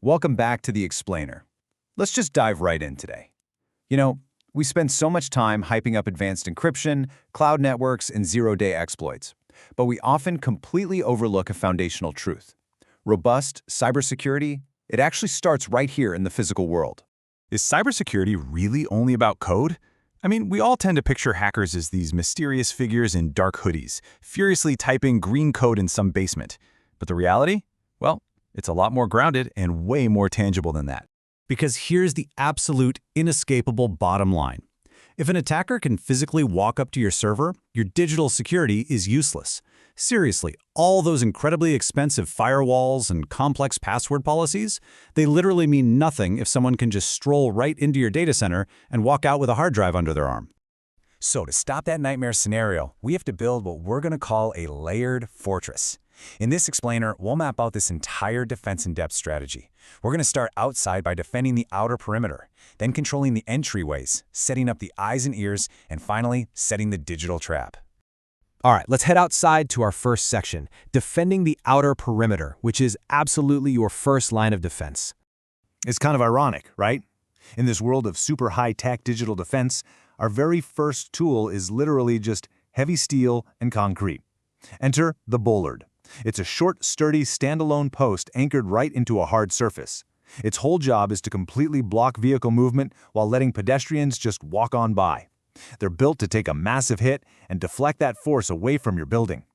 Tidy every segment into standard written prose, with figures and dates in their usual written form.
Welcome back to The Explainer. Let's just dive right in today. You know, we spend so much time hyping up advanced encryption, cloud networks, and zero-day exploits, but we often completely overlook a foundational truth. Robust cybersecurity, it actually starts right here in the physical world. Is cybersecurity really only about code? I mean, we all tend to picture hackers as these mysterious figures in dark hoodies, furiously typing green code in some basement. But the reality? Well, it's a lot more grounded and way more tangible than that. Because here's the absolute, inescapable bottom line. If an attacker can physically walk up to your server, your digital security is useless. Seriously, all those incredibly expensive firewalls and complex password policies, they literally mean nothing if someone can just stroll right into your data center and walk out with a hard drive under their arm. So to stop that nightmare scenario, we have to build what we're going to call a layered fortress. In this explainer, we'll map out this entire defense-in-depth strategy. We're going to start outside by defending the outer perimeter, then controlling the entryways, setting up the eyes and ears, and finally, setting the digital trap. All right, let's head outside to our first section, defending the outer perimeter, which is absolutely your first line of defense. It's kind of ironic, right? In this world of super high-tech digital defense, our very first tool is literally just heavy steel and concrete. Enter the bollard. It's a short, sturdy, standalone post anchored right into a hard surface. Its whole job is to completely block vehicle movement while letting pedestrians just walk on by. They're built to take a massive hit and deflect that force away from your building.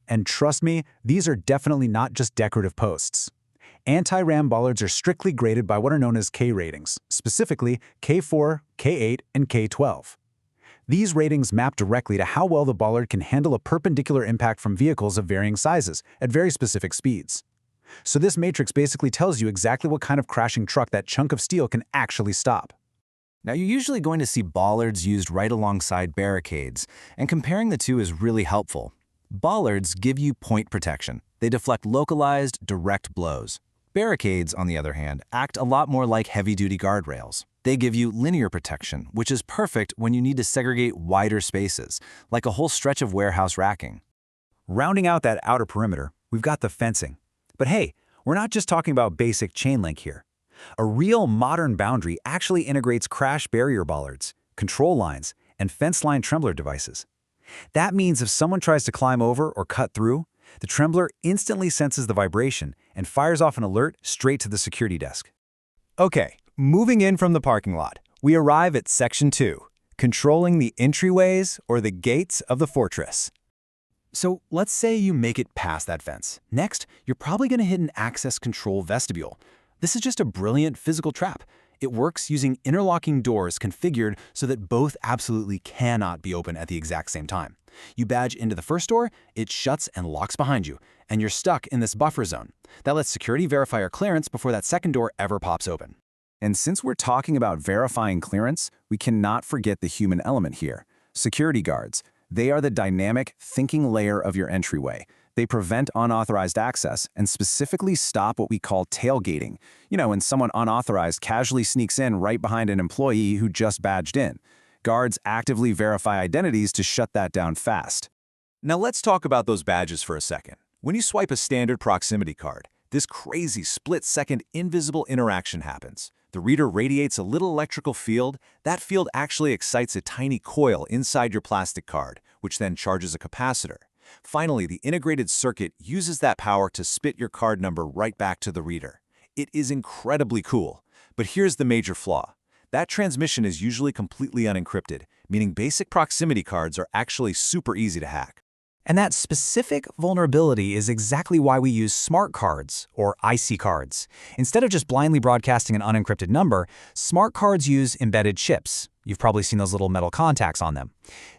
And trust me, these are definitely not just decorative posts. Anti-ram bollards are strictly graded by what are known as K ratings, specifically K4, K8, and K12. These ratings map directly to how well the bollard can handle a perpendicular impact from vehicles of varying sizes at very specific speeds. So this matrix basically tells you exactly what kind of crashing truck that chunk of steel can actually stop. Now, you're usually going to see bollards used right alongside barricades, and comparing the two is really helpful. Bollards give you point protection. They deflect localized, direct blows. Barricades, on the other hand, act a lot more like heavy-duty guardrails. They give you linear protection, which is perfect when you need to segregate wider spaces, like a whole stretch of warehouse racking. Rounding out that outer perimeter, we've got the fencing. But hey, we're not just talking about basic chain link here. A real modern boundary actually integrates crash barrier bollards, control lines, and fence line trembler devices. That means if someone tries to climb over or cut through, the trembler instantly senses the vibration and fires off an alert straight to the security desk. Okay, moving in from the parking lot, we arrive at Section 2, controlling the entryways or the gates of the fortress. So let's say you make it past that fence. Next, you're probably going to hit an access control vestibule. This is just a brilliant physical trap. It works using interlocking doors configured so that both absolutely cannot be open at the exact same time. You badge into the first door, it shuts and locks behind you, and you're stuck in this buffer zone. That lets security verify your clearance before that second door ever pops open. And since we're talking about verifying clearance, we cannot forget the human element here. Security guards. They are the dynamic, thinking layer of your entryway. They prevent unauthorized access and specifically stop what we call tailgating. You know, when someone unauthorized casually sneaks in right behind an employee who just badged in. Guards actively verify identities to shut that down fast. Now let's talk about those badges for a second. When you swipe a standard proximity card, this crazy split-second invisible interaction happens. The reader radiates a little electrical field. That field actually excites a tiny coil inside your plastic card, which then charges a capacitor. Finally, the integrated circuit uses that power to spit your card number right back to the reader. It is incredibly cool, but here's the major flaw. That transmission is usually completely unencrypted, meaning basic proximity cards are actually super easy to hack. And that specific vulnerability is exactly why we use smart cards, or IC cards. Instead of just blindly broadcasting an unencrypted number, smart cards use embedded chips. You've probably seen those little metal contacts on them.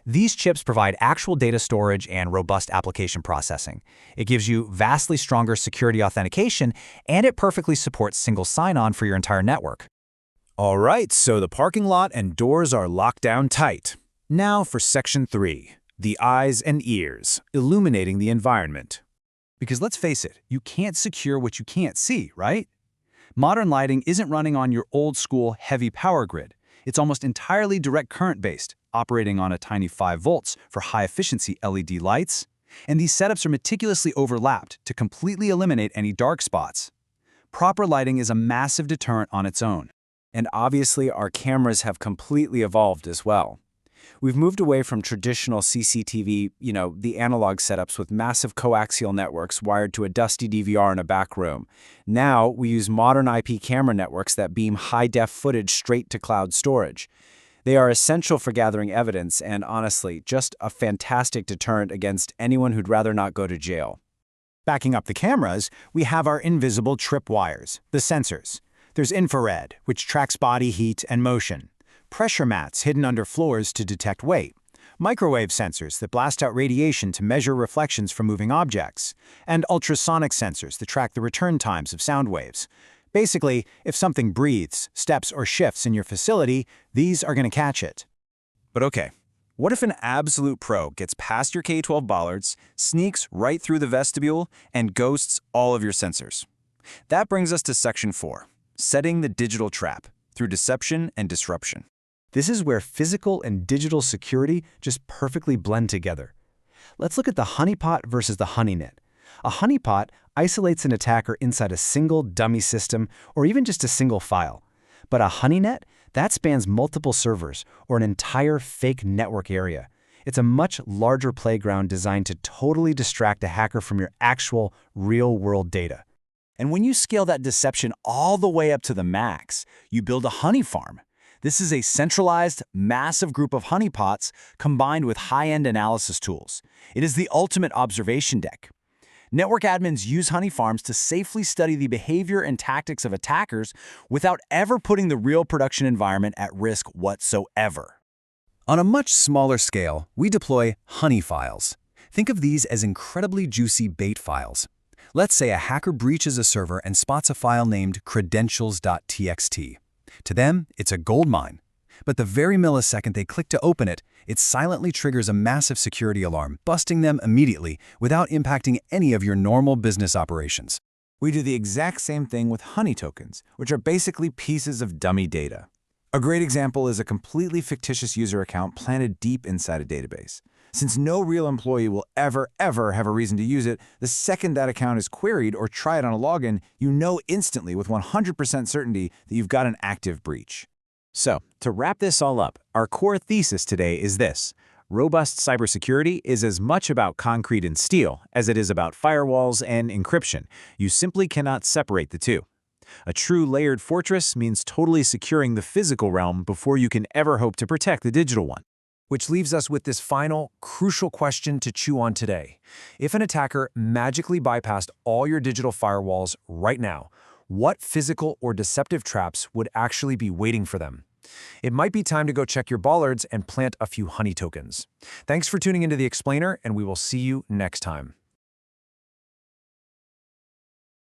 These chips provide actual data storage and robust application processing. It gives you vastly stronger security authentication, and it perfectly supports single sign-on for your entire network. All right, so the parking lot and doors are locked down tight. Now for Section 3. The eyes and ears, illuminating the environment. Because let's face it, you can't secure what you can't see, right? Modern lighting isn't running on your old-school heavy power grid. It's almost entirely direct current-based, operating on a tiny 5 volts for high-efficiency LED lights. And these setups are meticulously overlapped to completely eliminate any dark spots. Proper lighting is a massive deterrent on its own. And obviously, our cameras have completely evolved as well. We've moved away from traditional CCTV, the analog setups with massive coaxial networks wired to a dusty DVR in a back room. Now, we use modern IP camera networks that beam high-def footage straight to cloud storage. They are essential for gathering evidence and, honestly, just a fantastic deterrent against anyone who'd rather not go to jail. Backing up the cameras, we have our invisible tripwires, the sensors. There's infrared, which tracks body heat and motion. Pressure mats hidden under floors to detect weight. Microwave sensors that blast out radiation to measure reflections from moving objects. And ultrasonic sensors that track the return times of sound waves. Basically, if something breathes, steps, or shifts in your facility, these are going to catch it. But okay, what if an absolute pro gets past your K-12 bollards, sneaks right through the vestibule, and ghosts all of your sensors? That brings us to Section 4, setting the digital trap through deception and disruption. This is where physical and digital security just perfectly blend together. Let's look at the honeypot versus the honeynet. A honeypot isolates an attacker inside a single dummy system or even just a single file. But a honeynet, that spans multiple servers or an entire fake network area. It's a much larger playground designed to totally distract a hacker from your actual real-world data. And when you scale that deception all the way up to the max, you build a honey farm. This is a centralized, massive group of honeypots combined with high-end analysis tools. It is the ultimate observation deck. Network admins use honey farms to safely study the behavior and tactics of attackers without ever putting the real production environment at risk whatsoever. On a much smaller scale, we deploy honey files. Think of these as incredibly juicy bait files. Let's say a hacker breaches a server and spots a file named credentials.txt. To them, it's a goldmine. But the very millisecond they click to open it, it silently triggers a massive security alarm, busting them immediately without impacting any of your normal business operations. We do the exact same thing with honey tokens, which are basically pieces of dummy data. A great example is a completely fictitious user account planted deep inside a database. Since no real employee will ever have a reason to use it, the second that account is queried or tried on a login, you know instantly with 100% certainty that you've got an active breach. So, to wrap this all up, our core thesis today is this. Robust cybersecurity is as much about concrete and steel as it is about firewalls and encryption. You simply cannot separate the two. A true layered fortress means totally securing the physical realm before you can ever hope to protect the digital one. Which leaves us with this final, crucial question to chew on today. If an attacker magically bypassed all your digital firewalls right now, what physical or deceptive traps would actually be waiting for them? It might be time to go check your bollards and plant a few honey tokens. Thanks for tuning into The Explainer, and we will see you next time.